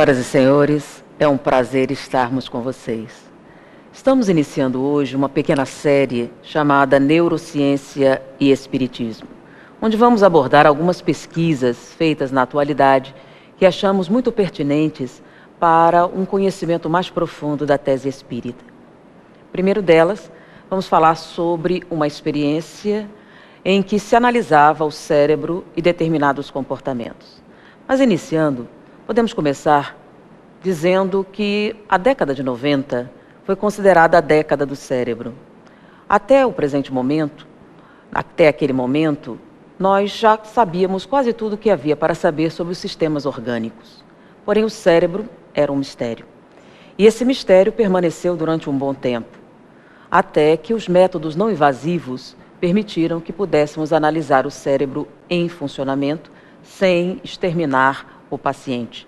Senhoras e senhores, é um prazer estarmos com vocês. Estamos iniciando hoje uma pequena série chamada Neurociência e Espiritismo, onde vamos abordar algumas pesquisas feitas na atualidade que achamos muito pertinentes para um conhecimento mais profundo da tese espírita. Primeiro delas, vamos falar sobre uma experiência em que se analisava o cérebro e determinados comportamentos. Mas iniciando, podemos começar dizendo que a década de 90 foi considerada a década do cérebro. Até o presente momento, até aquele momento, nós já sabíamos quase tudo o que havia para saber sobre os sistemas orgânicos. Porém, o cérebro era um mistério. E esse mistério permaneceu durante um bom tempo, até que os métodos não invasivos permitiram que pudéssemos analisar o cérebro em funcionamento sem exterminar o paciente.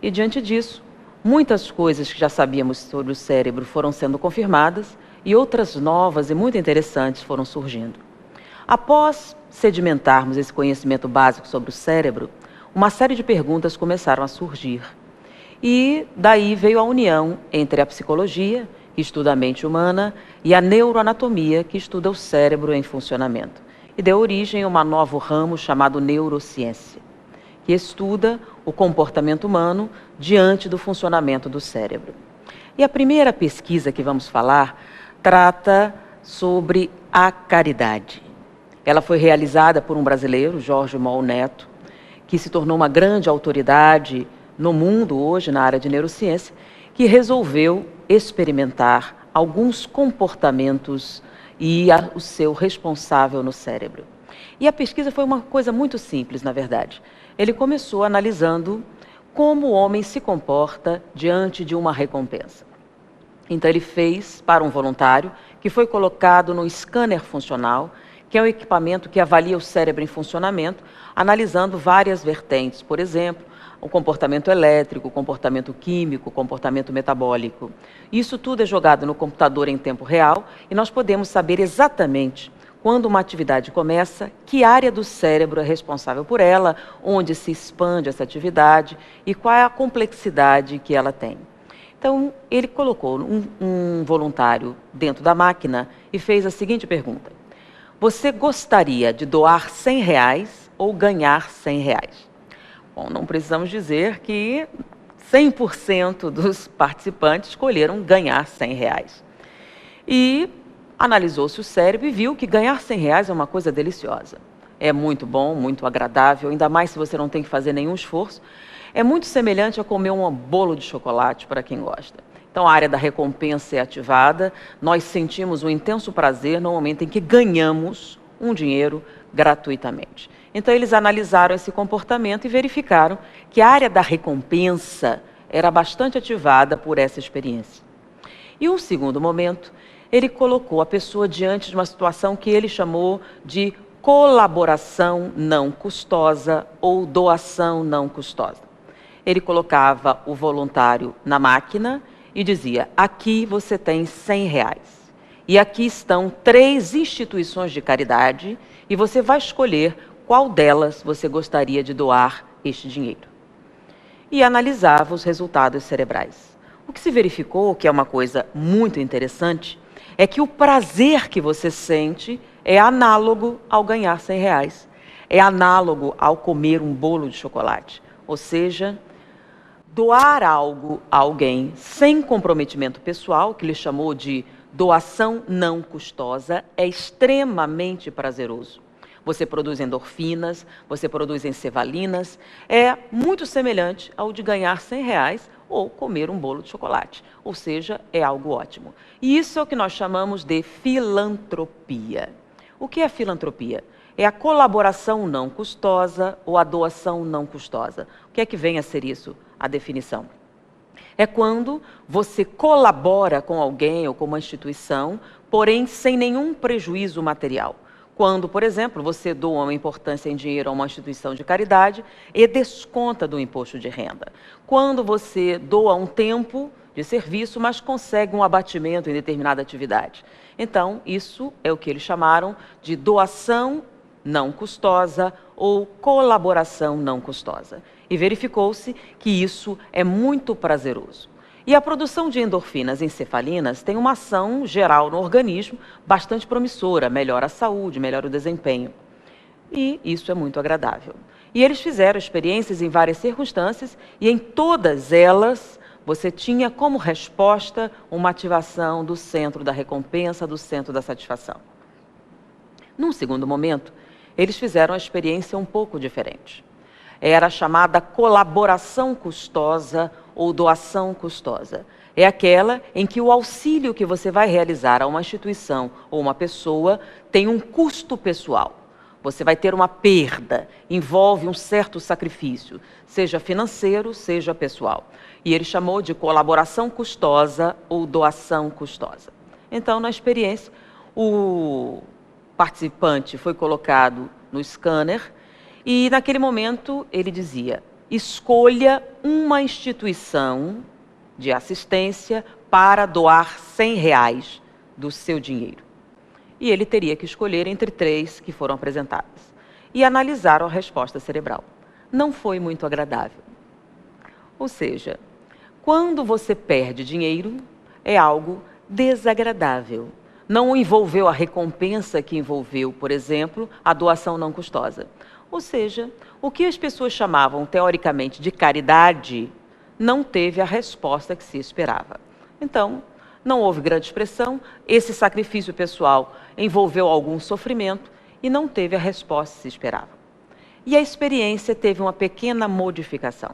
E diante disso, muitas coisas que já sabíamos sobre o cérebro foram sendo confirmadas e outras novas e muito interessantes foram surgindo. Após sedimentarmos esse conhecimento básico sobre o cérebro, uma série de perguntas começaram a surgir. E daí veio a união entre a psicologia, que estuda a mente humana, e a neuroanatomia, que estuda o cérebro em funcionamento. E deu origem a um novo ramo chamado neurociência, que estuda o comportamento humano diante do funcionamento do cérebro. E a primeira pesquisa que vamos falar trata sobre a caridade. Ela foi realizada por um brasileiro, Jorge Moll Neto, que se tornou uma grande autoridade no mundo hoje na área de neurociência, que resolveu experimentar alguns comportamentos e o seu responsável no cérebro. E a pesquisa foi uma coisa muito simples, na verdade. Ele começou analisando como o homem se comporta diante de uma recompensa. Então ele fez para um voluntário, que foi colocado no scanner funcional, que é um equipamento que avalia o cérebro em funcionamento, analisando várias vertentes, por exemplo, o comportamento elétrico, o comportamento químico, o comportamento metabólico. Isso tudo é jogado no computador em tempo real e nós podemos saber exatamente quando uma atividade começa, que área do cérebro é responsável por ela, onde se expande essa atividade e qual é a complexidade que ela tem. Então, ele colocou um voluntário dentro da máquina e fez a seguinte pergunta: você gostaria de doar R$100 ou ganhar R$100? Bom, não precisamos dizer que 100% dos participantes escolheram ganhar R$100. E analisou-se o cérebro e viu que ganhar R$100 é uma coisa deliciosa. É muito bom, muito agradável, ainda mais se você não tem que fazer nenhum esforço. É muito semelhante a comer um bolo de chocolate para quem gosta. Então, a área da recompensa é ativada, nós sentimos um intenso prazer no momento em que ganhamos um dinheiro gratuitamente. Então, eles analisaram esse comportamento e verificaram que a área da recompensa era bastante ativada por essa experiência. E um segundo momento, ele colocou a pessoa diante de uma situação que ele chamou de colaboração não custosa ou doação não custosa. Ele colocava o voluntário na máquina e dizia: aqui você tem R$100. E aqui estão 3 instituições de caridade e você vai escolher qual delas você gostaria de doar este dinheiro. E analisava os resultados cerebrais. O que se verificou, que é uma coisa muito interessante, é que o prazer que você sente é análogo ao ganhar R$100. É análogo ao comer um bolo de chocolate. Ou seja, doar algo a alguém sem comprometimento pessoal, que ele chamou de doação não custosa, é extremamente prazeroso. Você produz endorfinas, você produz encefalinas, é muito semelhante ao de ganhar R$100 ou comer um bolo de chocolate. Ou seja, é algo ótimo. E isso é o que nós chamamos de filantropia. O que é filantropia? É a colaboração não custosa ou a doação não custosa. O que é que vem a ser isso? A definição. É quando você colabora com alguém ou com uma instituição, porém sem nenhum prejuízo material. Quando, por exemplo, você doa uma importância em dinheiro a uma instituição de caridade e desconta do imposto de renda. Quando você doa um tempo de serviço, mas consegue um abatimento em determinada atividade. Então, isso é o que eles chamaram de doação não custosa ou colaboração não custosa. E verificou-se que isso é muito prazeroso. E a produção de endorfinas encefalinas tem uma ação geral no organismo bastante promissora, melhora a saúde, melhora o desempenho. E isso é muito agradável. E eles fizeram experiências em várias circunstâncias e em todas elas você tinha como resposta uma ativação do centro da recompensa, do centro da satisfação. Num segundo momento, eles fizeram uma experiência um pouco diferente. Era chamada colaboração custosa ou doação custosa. É aquela em que o auxílio que você vai realizar a uma instituição ou uma pessoa tem um custo pessoal. Você vai ter uma perda, envolve um certo sacrifício, seja financeiro, seja pessoal. E ele chamou de colaboração custosa ou doação custosa. Então, na experiência, o participante foi colocado no scanner e, naquele momento, ele dizia: escolha uma instituição de assistência para doar R$100 do seu dinheiro. E ele teria que escolher entre 3 que foram apresentadas. E analisaram a resposta cerebral. Não foi muito agradável. Ou seja, quando você perde dinheiro, é algo desagradável. Não envolveu a recompensa que envolveu, por exemplo, a doação não custosa. Ou seja, o que as pessoas chamavam teoricamente de caridade não teve a resposta que se esperava. Então, não houve grande expressão, esse sacrifício pessoal envolveu algum sofrimento e não teve a resposta que se esperava. E a experiência teve uma pequena modificação.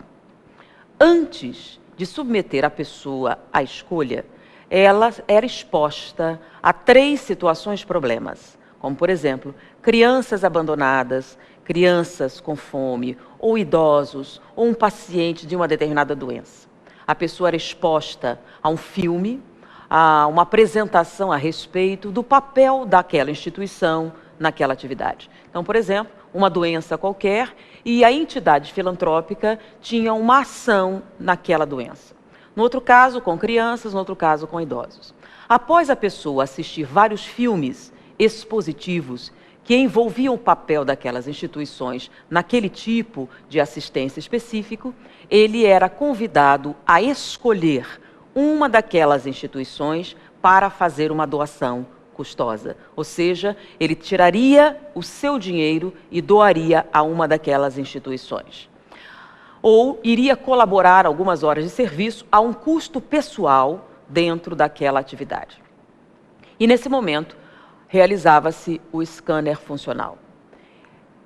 Antes de submeter a pessoa à escolha, ela era exposta a 3 situações problemas, como, por exemplo, crianças abandonadas, crianças com fome, ou idosos, ou um paciente de uma determinada doença. A pessoa era exposta a um filme, a uma apresentação a respeito do papel daquela instituição naquela atividade. Então, por exemplo, uma doença qualquer e a entidade filantrópica tinha uma ação naquela doença. No outro caso, com crianças, no outro caso, com idosos. Após a pessoa assistir vários filmes expositivos que envolviam o papel daquelas instituições naquele tipo de assistência específico, ele era convidado a escolher uma daquelas instituições para fazer uma doação custosa. Ou seja, ele tiraria o seu dinheiro e doaria a uma daquelas instituições. Ou iria colaborar algumas horas de serviço a um custo pessoal dentro daquela atividade. E nesse momento, realizava-se o scanner funcional.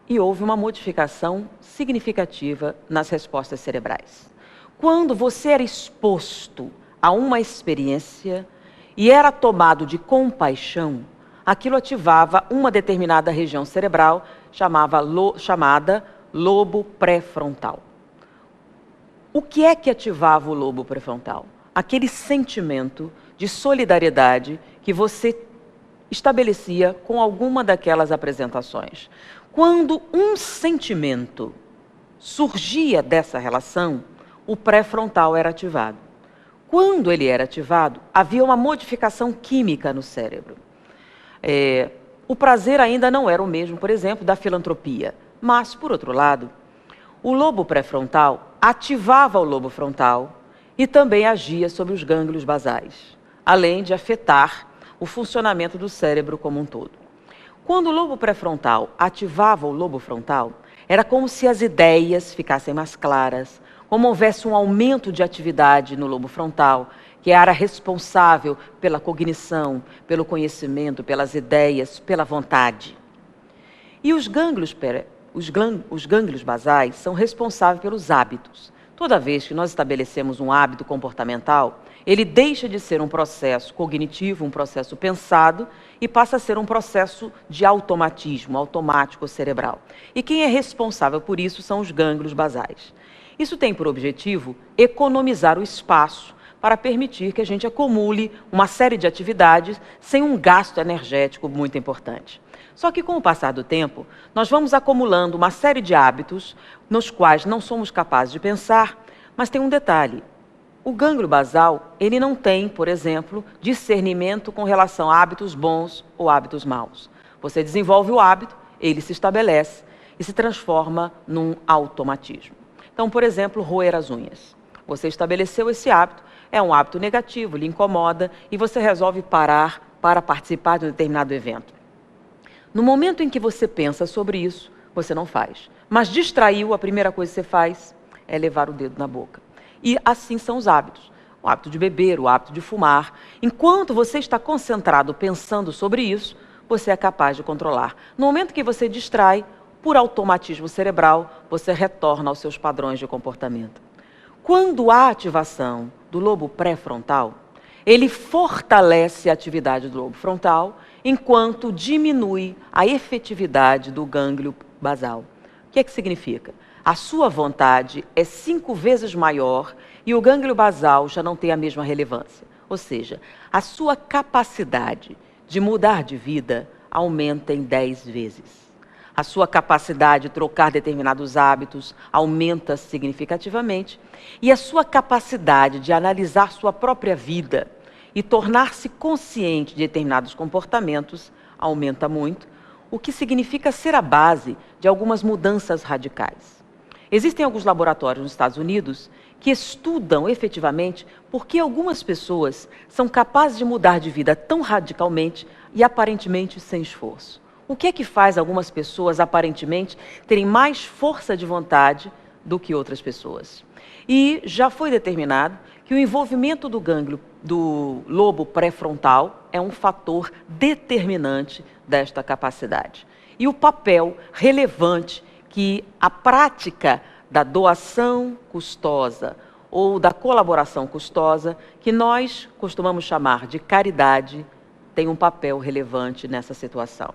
E houve uma modificação significativa nas respostas cerebrais. Quando você era exposto a uma experiência e era tomado de compaixão, aquilo ativava uma determinada região cerebral chamada lobo pré-frontal. O que é que ativava o lobo pré-frontal? Aquele sentimento de solidariedade que você estabelecia com alguma daquelas apresentações. Quando um sentimento surgia dessa relação, o pré-frontal era ativado. Quando ele era ativado, havia uma modificação química no cérebro. O prazer ainda não era o mesmo, por exemplo, da filantropia. Mas, por outro lado, o lobo pré-frontal ativava o lobo frontal e também agia sobre os gânglios basais, além de afetar o funcionamento do cérebro como um todo. Quando o lobo pré-frontal ativava o lobo frontal, era como se as ideias ficassem mais claras, como houvesse um aumento de atividade no lobo frontal, que é a área responsável pela cognição, pelo conhecimento, pelas ideias, pela vontade. E os gânglios basais são responsáveis pelos hábitos. Toda vez que nós estabelecemos um hábito comportamental, ele deixa de ser um processo cognitivo, um processo pensado, e passa a ser um processo de automatismo, automático cerebral. E quem é responsável por isso são os gânglios basais. Isso tem por objetivo economizar o espaço para permitir que a gente acumule uma série de atividades sem um gasto energético muito importante. Só que com o passar do tempo, nós vamos acumulando uma série de hábitos nos quais não somos capazes de pensar, mas tem um detalhe. O gânglio basal, ele não tem, por exemplo, discernimento com relação a hábitos bons ou hábitos maus. Você desenvolve o hábito, ele se estabelece, e se transforma num automatismo. Então, por exemplo, roer as unhas. Você estabeleceu esse hábito, é um hábito negativo, lhe incomoda e você resolve parar para participar de um determinado evento. No momento em que você pensa sobre isso, você não faz. Mas distraiu, a primeira coisa que você faz é levar o dedo na boca. E assim são os hábitos. O hábito de beber, o hábito de fumar. Enquanto você está concentrado pensando sobre isso, você é capaz de controlar. No momento que você distrai, por automatismo cerebral, você retorna aos seus padrões de comportamento. Quando há ativação do lobo pré-frontal, ele fortalece a atividade do lobo frontal, enquanto diminui a efetividade do gânglio basal. O que é que significa? A sua vontade é 5 vezes maior e o gânglio basal já não tem a mesma relevância. Ou seja, a sua capacidade de mudar de vida aumenta em 10 vezes. A sua capacidade de trocar determinados hábitos aumenta significativamente e a sua capacidade de analisar sua própria vida e tornar-se consciente de determinados comportamentos aumenta muito, o que significa ser a base de algumas mudanças radicais. Existem alguns laboratórios nos Estados Unidos que estudam efetivamente por que algumas pessoas são capazes de mudar de vida tão radicalmente e aparentemente sem esforço. O que é que faz algumas pessoas, aparentemente, terem mais força de vontade do que outras pessoas? E já foi determinado que o envolvimento do gânglio do lobo pré-frontal é um fator determinante desta capacidade. E o papel relevante que a prática da doação custosa ou da colaboração custosa, que nós costumamos chamar de caridade, tem um papel relevante nessa situação.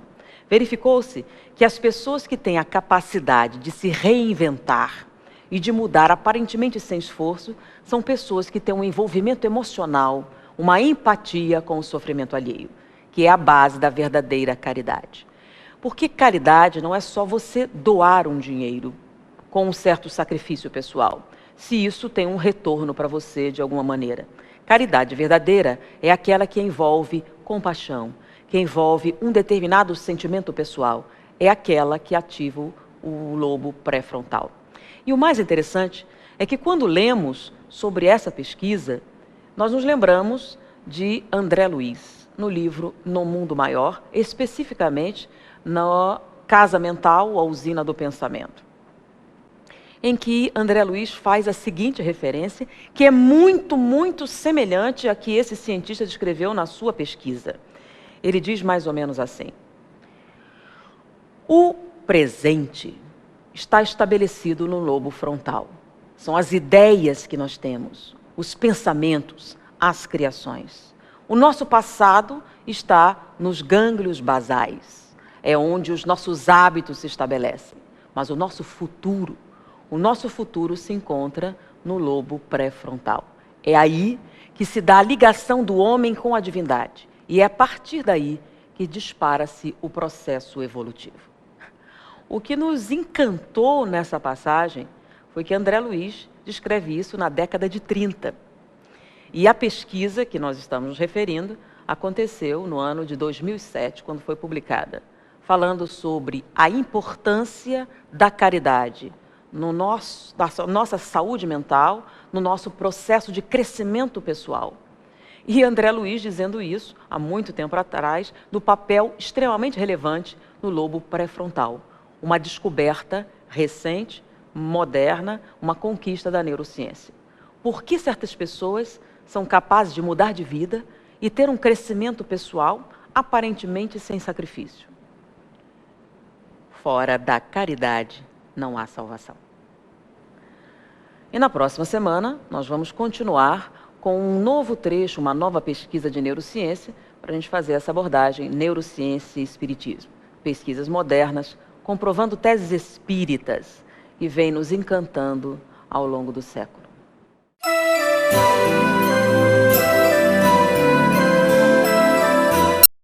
Verificou-se que as pessoas que têm a capacidade de se reinventar e de mudar aparentemente sem esforço, são pessoas que têm um envolvimento emocional, uma empatia com o sofrimento alheio, que é a base da verdadeira caridade. Porque caridade não é só você doar um dinheiro com um certo sacrifício pessoal, se isso tem um retorno para você de alguma maneira. Caridade verdadeira é aquela que envolve compaixão, que envolve um determinado sentimento pessoal, é aquela que ativa o lobo pré-frontal. E o mais interessante é que quando lemos sobre essa pesquisa, nós nos lembramos de André Luiz, no livro No Mundo Maior, especificamente na Casa Mental, a Usina do Pensamento, em que André Luiz faz a seguinte referência, que é muito, muito semelhante à que esse cientista descreveu na sua pesquisa. Ele diz mais ou menos assim: o presente está estabelecido no lobo frontal. São as ideias que nós temos, os pensamentos, as criações. O nosso passado está nos gânglios basais, é onde os nossos hábitos se estabelecem. Mas o nosso futuro se encontra no lobo pré-frontal. É aí que se dá a ligação do homem com a divindade. E é a partir daí que dispara-se o processo evolutivo. O que nos encantou nessa passagem foi que André Luiz descreve isso na década de 30. E a pesquisa que nós estamos nos referindo aconteceu no ano de 2007, quando foi publicada, falando sobre a importância da caridade na nossa saúde mental, no nosso processo de crescimento pessoal. E André Luiz dizendo isso, há muito tempo atrás, do papel extremamente relevante no lobo pré-frontal. Uma descoberta recente, moderna, uma conquista da neurociência. Por que certas pessoas são capazes de mudar de vida e ter um crescimento pessoal aparentemente sem sacrifício? Fora da caridade não há salvação. E na próxima semana nós vamos continuar com um novo trecho, uma nova pesquisa de neurociência, para a gente fazer essa abordagem, neurociência e espiritismo. Pesquisas modernas, comprovando teses espíritas que vêm nos encantando ao longo do século.